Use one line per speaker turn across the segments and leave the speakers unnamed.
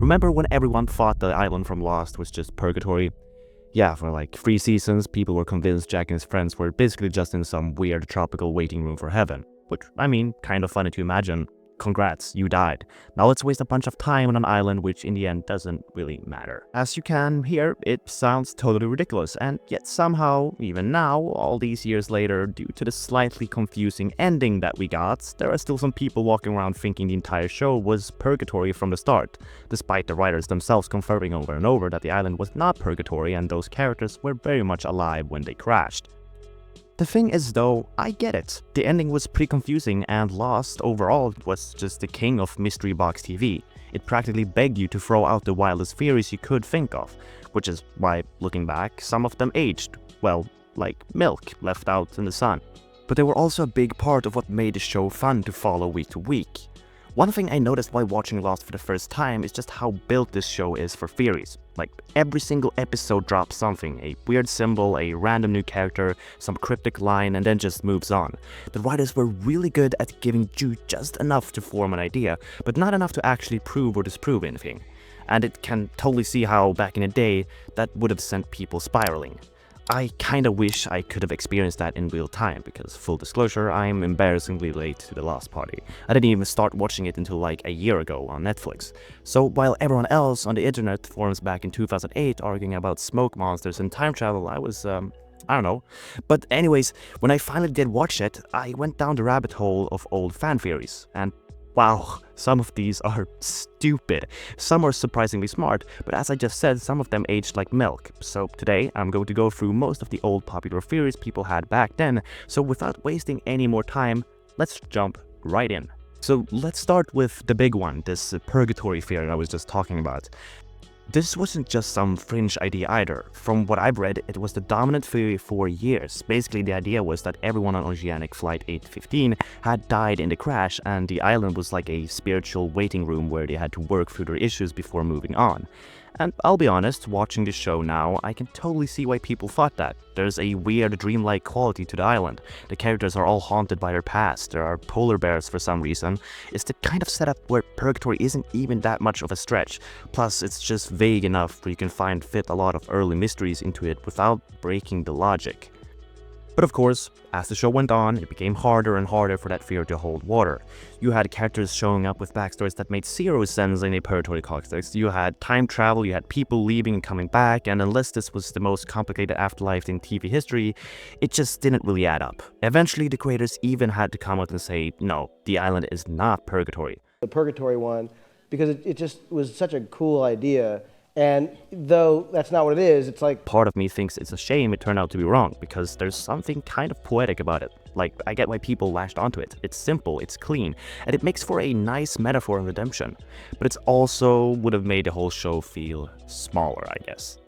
Remember when everyone thought the island from Lost was just purgatory? Yeah, for like 3 seasons, people were convinced Jack and his friends were basically just in some weird tropical waiting room for heaven. Which, I mean, kind of funny to imagine. Congrats, you died. Now let's waste a bunch of time on an island which in the end doesn't really matter. As you can hear, it sounds totally ridiculous, and yet somehow, even now, all these years later, due to the slightly confusing ending that we got, there are still some people walking around thinking the entire show was purgatory from the start, despite the writers themselves confirming over and over that the island was not purgatory and those characters were very much alive when they crashed. The thing is though, I get it. The ending was pretty confusing and Lost overall was just the king of mystery box TV. It practically begged you to throw out the wildest theories you could think of, which is why, looking back, some of them aged, well, like milk left out in the sun. But they were also a big part of what made the show fun to follow week to week. One thing I noticed while watching Lost for the first time is just how built this show is for theories. Like, every single episode drops something, a weird symbol, a random new character, some cryptic line, and then just moves on. The writers were really good at giving you just enough to form an idea, but not enough to actually prove or disprove anything. And it can totally see how, back in the day, that would have sent people spiraling. I kinda wish I could have experienced that in real time, because full disclosure, I'm embarrassingly late to The Lost Party. I didn't even start watching it until like a year ago on Netflix. So while everyone else on the internet forums back in 2008 arguing about smoke monsters and time travel, I was, I don't know. But anyways, when I finally did watch it, I went down the rabbit hole of old fan theories, and wow, some of these are stupid. Some are surprisingly smart, but as I just said, some of them aged like milk. So today, I'm going to go through most of the old popular theories people had back then, so without wasting any more time, let's jump right in. So let's start with the big one, this purgatory theory I was just talking about. This wasn't just some fringe idea either. From what I've read, it was the dominant theory for years. Basically, the idea was that everyone on Oceanic Flight 815 had died in the crash, and the island was like a spiritual waiting room where they had to work through their issues before moving on. And I'll be honest, watching the show now, I can totally see why people thought that. There's a weird dreamlike quality to the island. The characters are all haunted by their past, there are polar bears for some reason. It's the kind of setup where purgatory isn't even that much of a stretch. Plus, it's just vague enough where you can fit a lot of early mysteries into it without breaking the logic. But of course, as the show went on, it became harder and harder for that fear to hold water. You had characters showing up with backstories that made zero sense in a purgatory context. You had time travel, you had people leaving and coming back, and unless this was the most complicated afterlife in TV history, it just didn't really add up. Eventually, the creators even had to come out and say, no, the island is not purgatory.
The purgatory one, because it just was such a cool idea. And though that's not what it is, it's like...
Part of me thinks it's a shame it turned out to be wrong, because there's something kind of poetic about it. Like, I get why people latched onto it. It's simple, it's clean, and it makes for a nice metaphor of redemption. But it's also would have made the whole show feel smaller, I guess.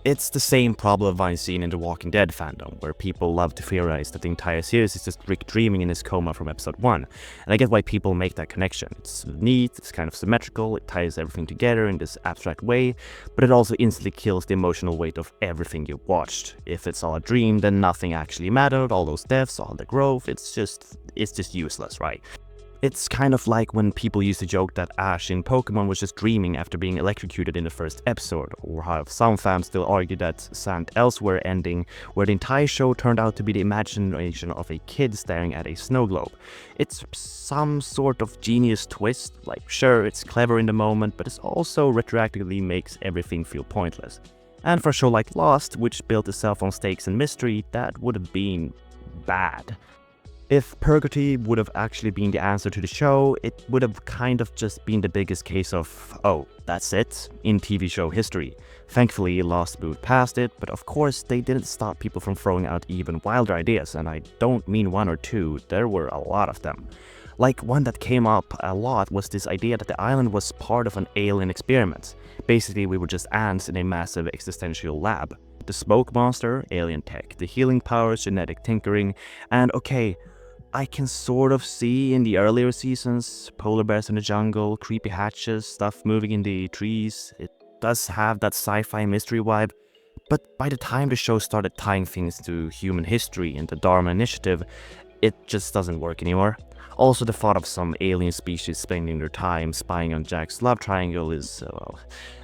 It's the same problem I've seen in the Walking Dead fandom, where people love to theorize that the entire series is just Rick dreaming in his coma from episode 1. And I get why people make that connection. It's neat, it's kind of symmetrical, it ties everything together in this abstract way, but it also instantly kills the emotional weight of everything you watched. If it's all a dream, then nothing actually mattered, all those deaths, all the growth, it's just useless, right? It's kind of like when people used to joke that Ash in Pokemon was just dreaming after being electrocuted in the first episode, or how some fans still argue that Sand Elsewhere ending, where the entire show turned out to be the imagination of a kid staring at a snow globe. It's some sort of genius twist, like sure, it's clever in the moment, but it also retroactively makes everything feel pointless. And for a show like Lost, which built itself on stakes and mystery, that would have been bad. If purgatory would have actually been the answer to the show, it would have kind of just been the biggest case of, oh, that's it, in TV show history. Thankfully, Lost moved past it, but of course they didn't stop people from throwing out even wilder ideas, and I don't mean one or two, there were a lot of them. Like, one that came up a lot was this idea that the island was part of an alien experiment. Basically, we were just ants in a massive existential lab. The smoke monster, alien tech, the healing powers, genetic tinkering, and okay, I can sort of see in the earlier seasons, polar bears in the jungle, creepy hatches, stuff moving in the trees. It does have that sci-fi mystery vibe, but by the time the show started tying things to human history and the Dharma Initiative, it just doesn't work anymore. Also, the thought of some alien species spending their time spying on Jack's love triangle is, well,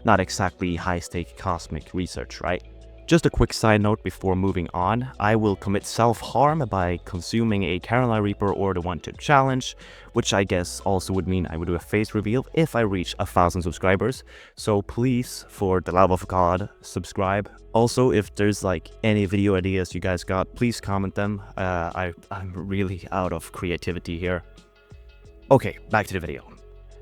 not exactly high-stake cosmic research, right? Just a quick side note before moving on, I will commit self-harm by consuming a Carolina Reaper or the One-Tip Challenge, which I guess also would mean I would do a face reveal if I reach 1,000 subscribers. So please, for the love of God, subscribe. Also, if there's like any video ideas you guys got, please comment them. I'm really out of creativity here. Okay, back to the video.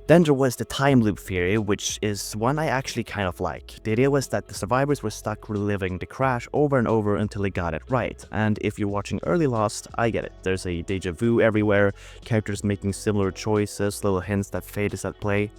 Then there was the time loop theory, which is one I actually kind of like. The idea was that the survivors were stuck reliving the crash over and over until they got it right. And if you're watching early Lost, I get it. There's a deja vu everywhere, characters making similar choices, little hints that fate is at play.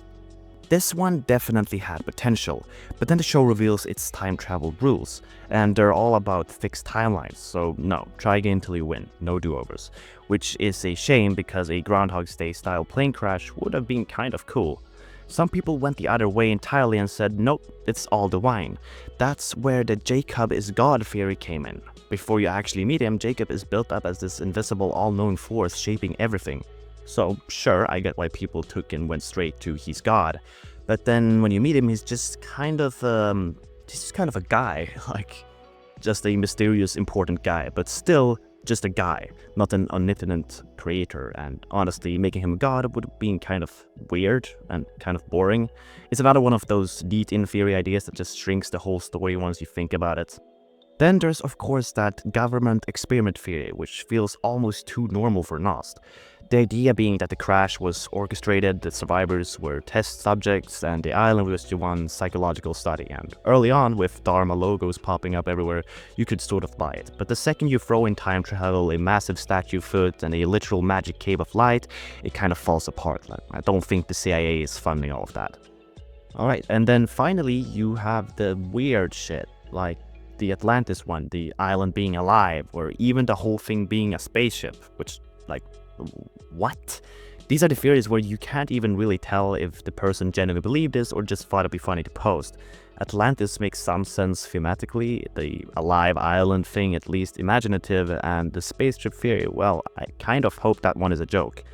This one definitely had potential, but then the show reveals its time travel rules, and they're all about fixed timelines, so no, try again till you win, no do-overs. Which is a shame because a Groundhog's Day style plane crash would have been kind of cool. Some people went the other way entirely and said nope, it's all divine. That's where the Jacob is God theory came in. Before you actually meet him, Jacob is built up as this invisible all-knowing force shaping everything. So sure, I get why people took and went straight to he's God, but then when you meet him, he's just kind of a guy, like just a mysterious important guy, but still just a guy, not an omnipotent creator. And honestly, making him God would have been kind of weird and kind of boring. It's another one of those neat in theory ideas that just shrinks the whole story once you think about it. Then there's of course that government experiment theory, which feels almost too normal for Lost. The idea being that the crash was orchestrated, the survivors were test subjects, and the island was just one psychological study. And early on, with Dharma logos popping up everywhere, you could sort of buy it. But the second you throw in time travel, a massive statue foot, and a literal magic cave of light, it kind of falls apart. Like, I don't think the CIA is funding all of that. Alright, and then finally you have the weird shit, like the Atlantis one, the island being alive, or even the whole thing being a spaceship, which, like, what? These are the theories where you can't even really tell if the person genuinely believed this or just thought it'd be funny to post. Atlantis makes some sense thematically, the alive island thing at least imaginative, and the spaceship theory, well, I kind of hope that one is a joke.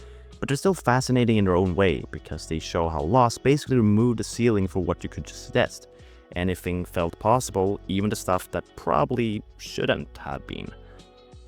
But they're still fascinating in their own way, because they show how Lost basically removed the ceiling for what you could just test. Anything felt possible, even the stuff that probably shouldn't have been.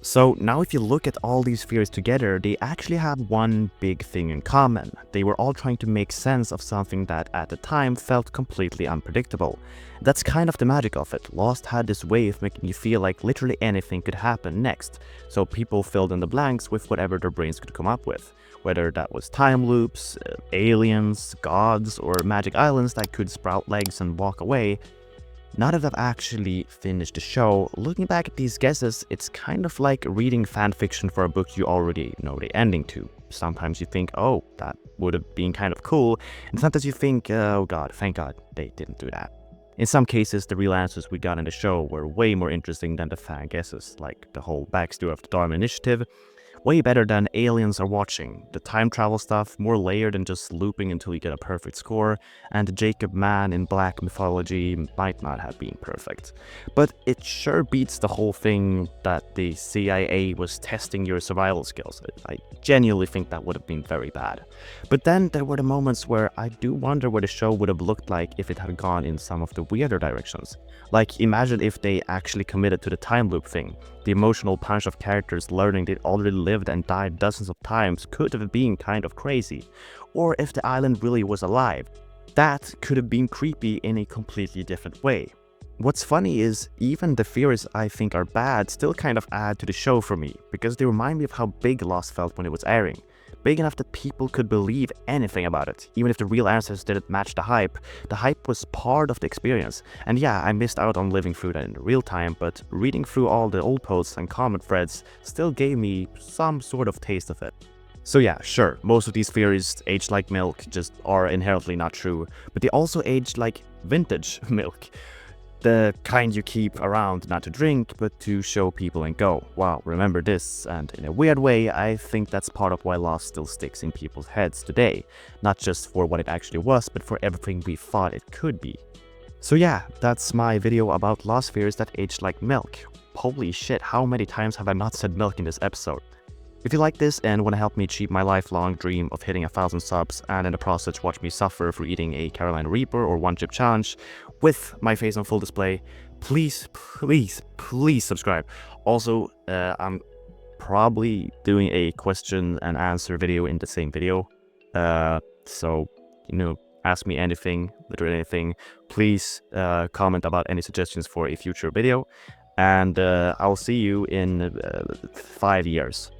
So now if you look at all these theories together, they actually have one big thing in common. They were all trying to make sense of something that at the time felt completely unpredictable. That's kind of the magic of it. Lost had this way of making you feel like literally anything could happen next, so people filled in the blanks with whatever their brains could come up with. Whether that was time loops, aliens, gods, or magic islands that could sprout legs and walk away. Now that I've actually finished the show, looking back at these guesses, it's kind of like reading fanfiction for a book you already know the ending to. Sometimes you think, oh, that would have been kind of cool, and sometimes you think, oh god, thank god they didn't do that. In some cases, the real answers we got in the show were way more interesting than the fan guesses, like the whole backstory of the Dharma Initiative. Way better than Aliens Are Watching. The time travel stuff, more layered than just looping until you get a perfect score, and the Jacob Man in Black mythology might not have been perfect. But it sure beats the whole thing that the CIA was testing your survival skills. I genuinely think that would have been very bad. But then there were the moments where I do wonder what the show would have looked like if it had gone in some of the weirder directions. Like, imagine if they actually committed to the time loop thing. The emotional punch of characters learning they'd already lived and died dozens of times could have been kind of crazy. Or if the island really was alive. That could have been creepy in a completely different way. What's funny is, even the theories I think are bad still kind of add to the show for me, because they remind me of how big Lost felt when it was airing. Big enough that people could believe anything about it, even if the real answers didn't match the hype. The hype was part of the experience, and yeah, I missed out on living through that in real time, but reading through all the old posts and comment threads still gave me some sort of taste of it. So yeah, sure, most of these theories age like milk just are inherently not true, but they also age like vintage milk. The kind you keep around not to drink, but to show people and go, wow, remember this. And in a weird way, I think that's part of why Lost still sticks in people's heads today. Not just for what it actually was, but for everything we thought it could be. So yeah, that's my video about Lost theories that age like milk. Holy shit, how many times have I not said milk in this episode? If you like this and want to help me achieve my lifelong dream of hitting 1,000 subs and in the process watch me suffer for eating a Carolina Reaper or one chip challenge with my face on full display, please subscribe. Also, I'm probably doing a question and answer video in the same video. So, ask me anything, literally anything. Please comment about any suggestions for a future video. And I'll see you in 5 years.